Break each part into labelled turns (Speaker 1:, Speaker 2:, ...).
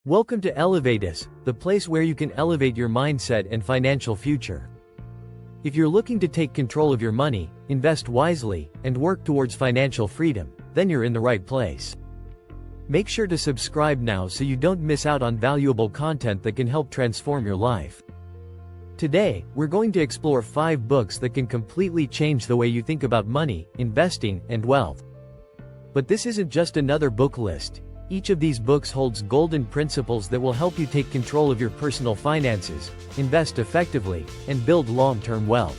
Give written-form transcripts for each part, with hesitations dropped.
Speaker 1: Welcome to Elevatus, the place where you can elevate your mindset and financial future. If you're looking to take control of your money, invest wisely, and work towards financial freedom, then you're in the right place. Make sure to subscribe now so you don't miss out on valuable content that can help transform your life. Today, we're going to explore 5 books that can completely change the way you think about money, investing, and wealth. But this isn't just another book list. Each of these books holds golden principles that will help you take control of your personal finances, invest effectively, and build long-term wealth.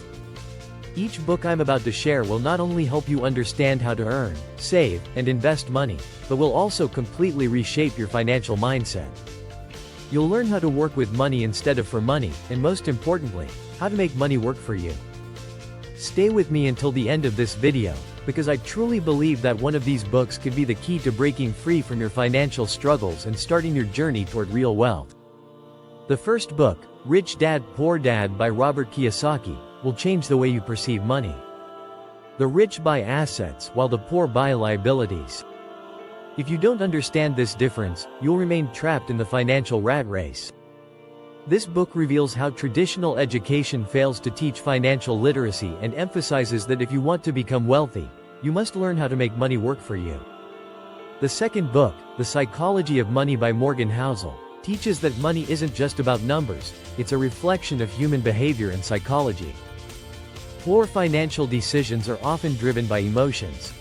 Speaker 1: Each book I'm about to share will not only help you understand how to earn, save, and invest money, but will also completely reshape your financial mindset. You'll learn how to work with money instead of for money, and most importantly, how to make money work for you. Stay with me until the end of this video, because I truly believe that one of these books could be the key to breaking free from your financial struggles and starting your journey toward real wealth. The first book, Rich Dad Poor Dad by Robert Kiyosaki, will change the way you perceive money. The rich buy assets while the poor buy liabilities. If you don't understand this difference, you'll remain trapped in the financial rat race. This book reveals how traditional education fails to teach financial literacy and emphasizes that if you want to become wealthy, you must learn how to make money work for you. The second book, The Psychology of Money by Morgan Housel, teaches that money isn't just about numbers, it's a reflection of human behavior and psychology. Poor financial decisions are often driven by emotions.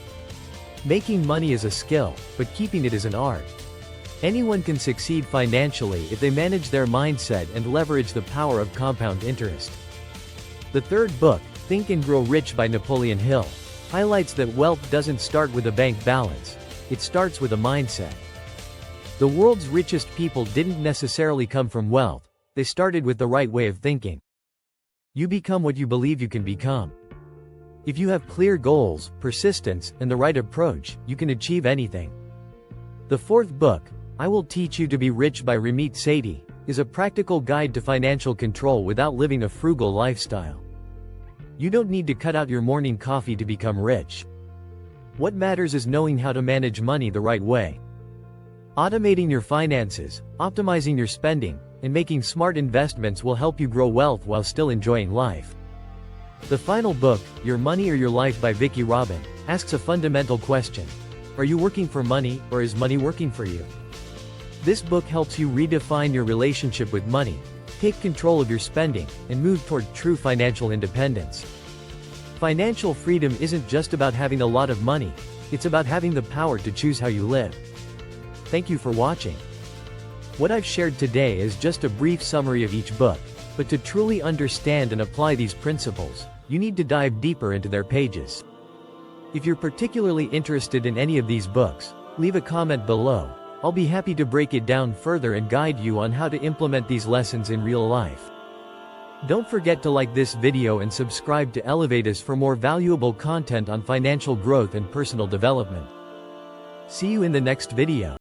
Speaker 1: Making money is a skill, but keeping it is an art. Anyone can succeed financially if they manage their mindset and leverage the power of compound interest. The third book, Think and Grow Rich by Napoleon Hill, highlights that wealth doesn't start with a bank balance, it starts with a mindset. The world's richest people didn't necessarily come from wealth, they started with the right way of thinking. You become what you believe you can become. If you have clear goals, persistence, and the right approach, you can achieve anything. The fourth book, I Will Teach You to Be Rich by Ramit Sethi, is a practical guide to financial control without living a frugal lifestyle. You don't need to cut out your morning coffee to become rich. What matters is knowing how to manage money the right way. Automating your finances, optimizing your spending, and making smart investments will help you grow wealth while still enjoying life. The final book, Your Money or Your Life by Vicki Robin, asks a fundamental question. Are you working for money, or is money working for you? This book helps you redefine your relationship with money, take control of your spending, and move toward true financial independence. Financial freedom isn't just about having a lot of money, it's about having the power to choose how you live. Thank you for watching. What I've shared today is just a brief summary of each book, but to truly understand and apply these principles, you need to dive deeper into their pages. If you're particularly interested in any of these books, leave a comment below. I'll be happy to break it down further and guide you on how to implement these lessons in real life. Don't forget to like this video and subscribe to Elevatus for more valuable content on financial growth and personal development. See you in the next video.